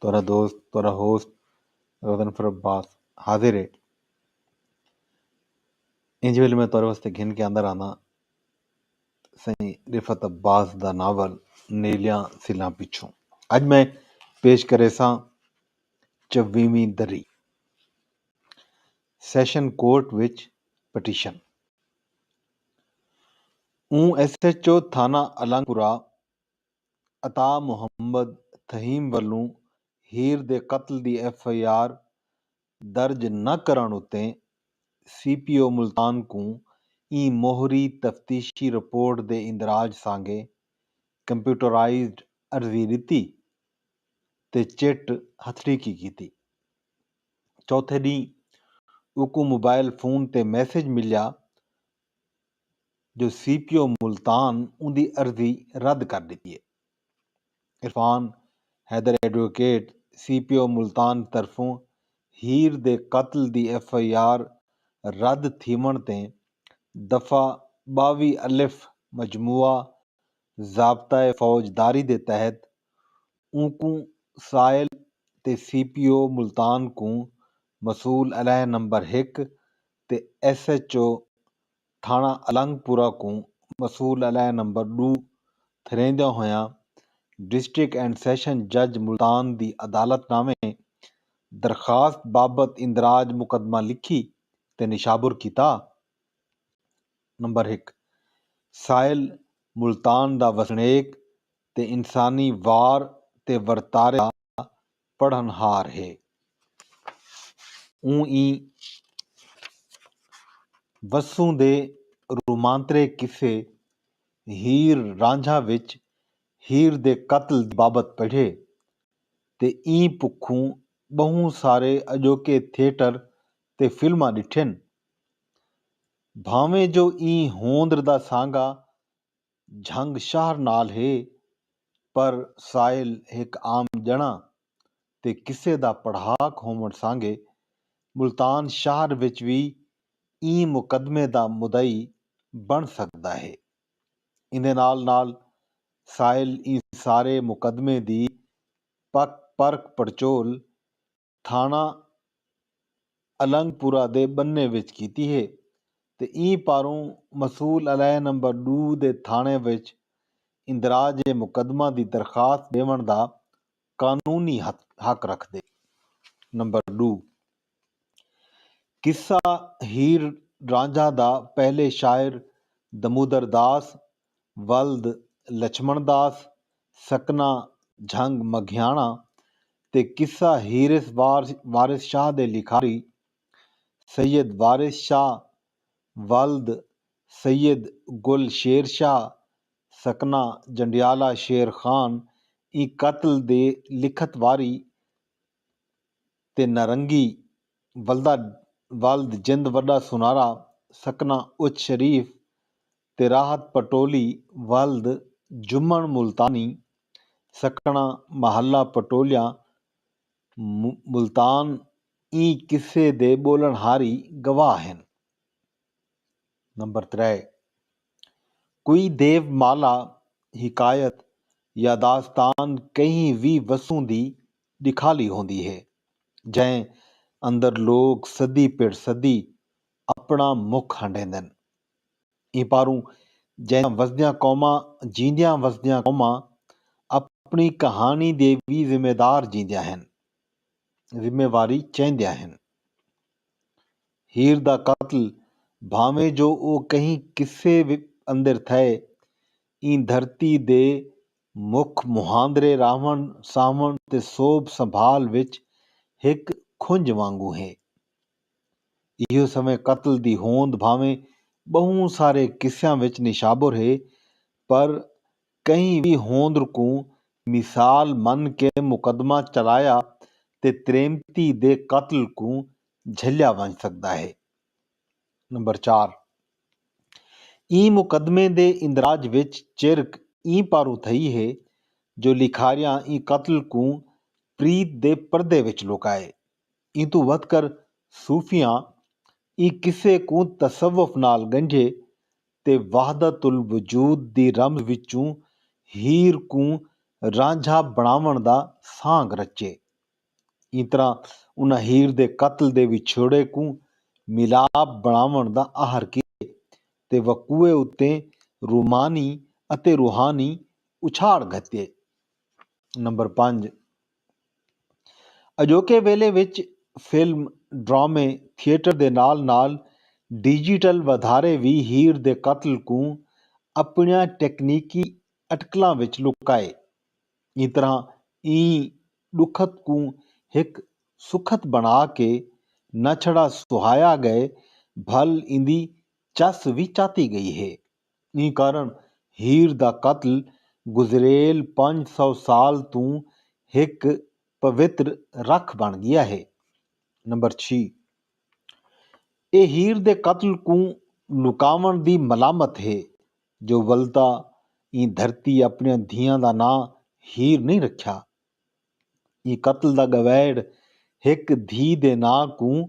ਤੁਹਾਡਾ ਦੋਸਤ, ਤੁਹਾਡਾ ਹੋਸਟ ਰੋਜ਼ਨਫਰ अब्बास हाजिर है। इंज वेले मैं तुहाडे वास्ते घिन के अंदर आना सही रिफत अब्बास दा नावल नीलियां सिलां पिछों। अज मैं पेश करे सां 24ਵੀਂ दरी सैशन कोर्ट विच पटीशन। SHO थाना अलंगपुरा अता मुहम्मद थहीम ਵੱਲੋਂ ਹੀਰ ਦੇ ਕਤਲ ਦੀ FIR ਦਰਜ न करण उत्ते CPO मुल्तान को ई मोहरी तफ्तीशी रिपोर्ट दे इंदराज सांगे कंप्यूटराइज्ड अर्जी दिती ते चिट हथड़ीकी की। चौथे डी उको मोबाइल फोन ते मैसेज मिलिया जो CPO मुल्तान उनकी अर्जी रद्द कर दी है। इरफान हैदर एडवोकेट CPO मुल्तान तरफों हीर दे कत्ल दी FIR रद्द थीवण ते दफ़ा 22 अलिफ मजमुआ ज़ाब्ता फौजदारी दे तहत ऊकू साइल ते CPO मुल्तान को मसूल अलह नंबर 1 ते SHO थाना अलंगपुरा को मसूल अलह नंबर 2 थरेंदा होया डिस्ट्रिक्ट एंड सैशन जज मुल्तान दी अदालतनामे दरखास्त बाबत इंदराज मुकदमा लिखी ते निशाबुर किता। नंबर 1 साहिल मुल्तान दा वसनेक ते इंसानी वार ते वर्तारे पढ़नहार है। वसू दे रोमांतरे किस्से हीर रांझा विच हीर दे कत्ल बाबत पढ़े ते ई पुखों बहु सारे अजोके थिएटर ते फिल्मां डिठन। भावें जो ई होंदर दा सांगा झंग शाहर नाल है, पर साहिल एक आम जणा ते किसे दा पढ़ाक होवण सांगे मुल्तान शहर विच भी ई मुकदमे दा मुदई बन सकदा है। इंदे नाल नाल साहिल ई सारे मुकदमे दी परख पड़चोल थाना अलंगपुरा दे बन्ने विच कीती है ते ई पारों मसूल अलह नंबर 2 दे थाने विच इंदराज मुकदमा दी दरखास्त देवण दा कानूनी हक रखदे। नंबर 2 किस्सा हीर रांझा दा पहले शायर दमोदर दास वल्द लक्ष्मण दास सकना झंग मघियाणा ते किस्सा हीरिस वारिस शाह दे लिखारी सैयद वारिस शाह वल्द सैयद गुल शेर शाह सकना जंडियाला शेर खान ई कत्ल दे लिखत वारी ते नारंगी वल्द जिंद वड्डा सुनारा सकना उच शरीफ ते राहत पटोली वल्द जुम्मन मुल्तानी सकना महल्ला पटोलिया मुल्तान ई किस्से दे बोलनहारी गवाह हैं। नंबर 3 कोई देवमाला हिकायत या दास्तान कहीं भी वसूं दी दिखाली होंदी है जैं अंदर लोग सदी पिड़ सदी अपना मुख हंडेंदन। ई पारूं जैं वसदियां कौमां जींदियां वसदियां कौमां अपनी कहानी दे भी जिम्मेदार जींदियां हैं, जिम्मेवारी चैंदियां हैं। हीर दा कत्ल भावें जो ओ कहीं किस्से अंदर थे ई धरती दे मुख मुहांदरे रावण सावण ते सोभ संभाल विच हिक खुंज वांगू है। इहो समय कत्ल दी होंद भावें बहु सारे किस्सियां विच निशाबुर है, पर कहीं भी होंद को मिसाल मन के मुकदमा चलाया ते त्रेमती दे कत्ल को झलिया बन सकता है। नंबर 4 ई मुकदमे दे इंदराज विच चिरक ई पारू थई है जो लिखारियां ई कत्ल को प्रीत दे पर्दे विच लुकाए। ई तू वध कर सूफियां ई किस्से को तसव्वुफ नाल गंढे ते वहदतुल वजूद दी रमज विचों हीर को रांझा बनावण दा सांग रचे। ਇਸ ਤਰ੍ਹਾਂ ਉਹਨਾਂ ਹੀਰ ਦੇ ਕਤਲ ਦੇ ਵਿਛੋੜੇ ਨੂੰ ਮਿਲਾਪ ਬਣਾਉਣ ਦਾ ਆਹਰ ਕੀਤੇ ਤੇ ਵਕੂਏ ਉੱਤੇ ਰੂਮਾਨੀ ਅਤੇ ਰੂਹਾਨੀ ਉਛਾੜ ਘੱਤੇ। ਨੰਬਰ 5, ਅਜੋਕੇ ਵੇਲੇ ਵਿੱਚ ਫਿਲਮ, ਡਰਾਮੇ, ਥੀਏਟਰ ਦੇ ਨਾਲ ਨਾਲ ਡਿਜੀਟਲ ਵਧਾਰੇ ਵੀ ਹੀਰ ਦੇ ਕਤਲ ਨੂੰ ਆਪਣੀਆਂ ਟੈਕਨੀਕੀ ਅਟਕਲਾਂ ਵਿੱਚ ਲੁਕਾਏ। ਇਸ ਤਰ੍ਹਾਂ ਇਹ ਦੁਖਤ ਨੂੰ ਇੱਕ ਸੁਖਤ ਬਣਾ ਕੇ ਨਾ ਛੜਾ ਸੁਹਾਇਆ ਗਏ ਭਲ ਇੰਦੀ ਚੱਸ ਵੀ ਚਾਤੀ ਗਈ ਹੈ। ਇਸ ਕਾਰਨ ਹੀਰ ਦਾ ਕਤਲ ਗੁਜ਼ਰੇਲ 500 ਸਾਲ ਤੋਂ ਇੱਕ ਪਵਿੱਤਰ ਰੱਖ ਬਣ ਗਿਆ ਹੈ। ਨੰਬਰ 6, ਇਹ ਹੀਰ ਦੇ ਕਤਲ ਨੂੰ ਲੁਕਾਉਣ ਦੀ ਮਲਾਮਤ ਹੈ ਜੋ ਵਲਤਾ ਇਹ ਧਰਤੀ ਆਪਣੀਆਂ ਧੀਆਂ ਦਾ ਨਾਂ ਹੀਰ ਨਹੀਂ ਰੱਖਿਆ। ਇਹ ਕਤਲ ਦਾ ਗਵੈੜ ਇੱਕ ਧੀ ਦੇ ਨਾਂ ਨੂੰ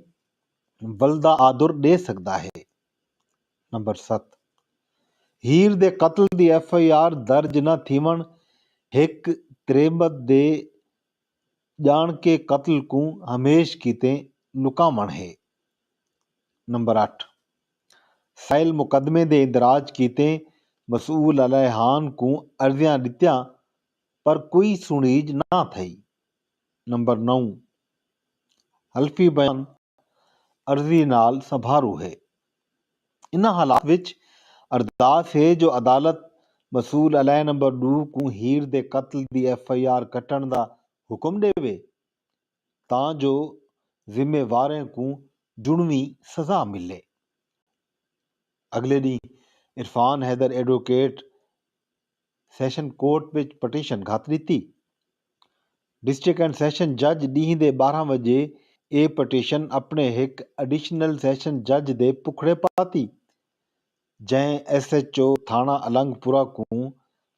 ਬਲਦਾ ਆਦਰ ਦੇ ਸਕਦਾ ਹੈ। ਨੰਬਰ 7, ਹੀਰ ਦੇ ਕਤਲ ਦੀ FIR ਦਰਜ ਨਾ ਥੀਵਣ ਇੱਕ ਤ੍ਰੇਮਤ ਦੇ ਜਾਣ ਕੇ ਕਤਲ ਨੂੰ ਹਮੇਸ਼ ਕਿਤੇ ਲੁਕਾਵਣ ਹੈ। ਨੰਬਰ 8, ਸਾਇਲ ਮੁਕੱਦਮੇ ਦੇ ਇੰਦਰਾਜ ਕੀਤੇ ਮਸੂਲ ਅਲੈਹਾਨ ਨੂੰ ਅਰਜ਼ੀਆਂ ਦਿੱਤੀਆਂ ਪਰ ਕੋਈ ਸੁਣੀਜ ਨਾ ਥਈ। ਨੰਬਰ 9, ਹਲਫੀ ਬਿਆਨ ਅਰਜ਼ੀ ਨਾਲ ਸਭਾਰੂ ਹੈ। ਇਨ੍ਹਾਂ ਹਾਲਾਤ ਵਿੱਚ ਅਰਦਾਸ ਹੈ ਜੋ ਅਦਾਲਤ ਮਸੂਲ ਅਲੈਹ ਨੰਬਰ 2 ਨੂੰ ਹੀਰ ਦੇ ਕਤਲ ਦੀ FIR ਕੱਟਣ ਦਾ ਹੁਕਮ ਦੇਵੇ ਤਾਂ ਜੋ ਜ਼ਿੰਮੇਵਾਰਾਂ ਨੂੰ ਜੁਰਮੀ ਸਜ਼ਾ ਮਿਲੇ। ਅਗਲੇ ਦਿਨ Irfan Haider advocate session court ਵਿੱਚ ਪਟੀਸ਼ਨ ਘੱਤ ਦਿੱਤੀ। ਡਿਸਟ੍ਰਿਕਟ ਐਂਡ ਸੈਸ਼ਨ ਜੱਜ ਡੀਂਹ ਦੇ 12 ਵਜੇ ਇਹ ਪਟੀਸ਼ਨ ਆਪਣੇ ਇੱਕ ਐਡੀਸ਼ਨਲ ਸੈਸ਼ਨ ਜੱਜ ਦੇ ਪੁਖੜੇ ਪਾਤੀ ਜੈਂ SHO ਥਾਣਾ ਅਲੰਗਪੁਰਾ ਨੂੰ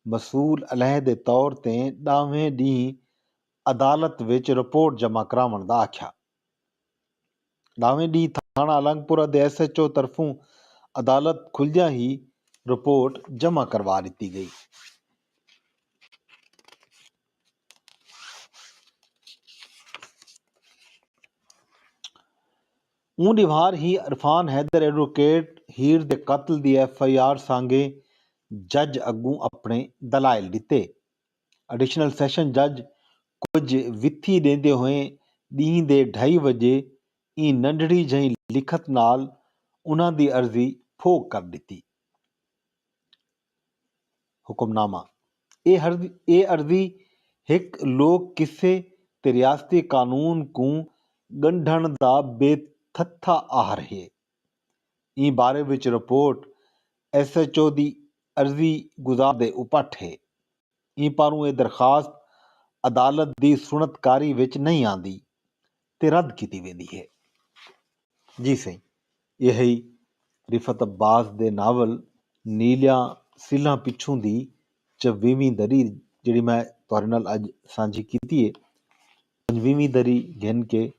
ਮਸੂਲ ਅਲੈਹ ਦੇ ਤੌਰ ਤੇ 10ਵੇਂ ਡੀਂਹ ਅਦਾਲਤ ਵਿੱਚ ਰਿਪੋਰਟ ਜਮ੍ਹਾਂ ਕਰਾਉਣ ਦਾ ਆਖਿਆ। 10ਵੇਂ ਡੀਂਹ ਥਾਣਾ ਅਲੰਗਪੁਰਾ ਦੇ SHO ਤਰਫੋਂ ਅਦਾਲਤ ਖੁੱਲ੍ਹਦਿਆਂ ਹੀ ਰਿਪੋਰਟ ਜਮ੍ਹਾਂ ਕਰਵਾ ਦਿੱਤੀ ਗਈ। ਊਂ ਨਿਵਾਰ ਹੀ ਇਰਫਾਨ ਹੈਦਰ ਐਡਵੋਕੇਟ ਹੀਰ ਦੇ ਕਤਲ ਦੀ FIR ਸਾਂਗੇ ਜੱਜ ਅੱਗੋਂ ਆਪਣੇ ਦਲਾਇਲ ਦਿੱਤੇ। ਐਡੀਸ਼ਨਲ ਸੈਸ਼ਨ ਜੱਜ ਕੁਝ ਵਿੱਥੀ ਦਿੰਦੇ ਹੋਏ ਡੀਂਹ ਦੇ 2:30 ਵਜੇ ਇਹ ਨੰਢੜੀ ਜਿਹੀ ਲਿਖਤ ਨਾਲ ਉਹਨਾਂ ਦੀ ਅਰਜ਼ੀ ਫੋਕ ਕਰ ਦਿੱਤੀ। ਹੁਕਮਨਾਮਾ, ਇਹ ਅਰਜ਼ੀ ਇੱਕ ਲੋਕ ਕਿਸੇ ਤੇ ਰਿਆਸਤੀ ਕਾਨੂੰਨ ਨੂੰ ਗੰਢਣ ਦਾ ਬੇਥੱਥਾ ਆਹਰ ਹੈ। ਇਹ ਬਾਰੇ ਵਿੱਚ ਰਿਪੋਰਟ SHO ਦੀ ਅਰਜ਼ੀ ਗੁਜ਼ਾਰ ਦੇ ਉਪਟ ਹੈ। ਇਹ ਪਰੋਂ ਇਹ ਦਰਖਾਸਤ ਅਦਾਲਤ ਦੀ ਸੁਣਤਕਾਰੀ ਵਿੱਚ ਨਹੀਂ ਆਉਂਦੀ ਤੇ ਰੱਦ ਕੀਤੀ ਵੇਂਦੀ ਹੈ। ਜੀ ਸਹੀ, ਇਹੀ ਰਿਫਤ ਅਬਾਸ ਦੇ ਨਾਵਲ ਨੀਲਿਆਂ ਸਿੱਲਾਂ ਪਿੱਛੋਂ ਦੀ 24ਵੀਂ ਦਰੀ ਜਿਹੜੀ ਮੈਂ ਤੁਹਾਡੇ ਨਾਲ ਅੱਜ ਸਾਂਝੀ ਕੀਤੀ ਹੈ। 25ਵੀਂ ਦਰੀ ਗਿਣ ਕੇ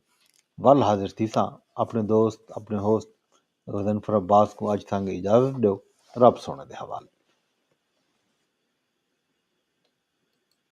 ਵੱਲ ਹਾਜ਼ਰ ਥੀ ਸਾਂ। ਆਪਣੇ ਦੋਸਤ, ਆਪਣੇ ਹੋਸਟ ਗਜ਼ਨਫਰ ਅਬਾਸ को ਅੱਜ ਤੰਗ इजाज़त दो। रब सोने दे हवाले।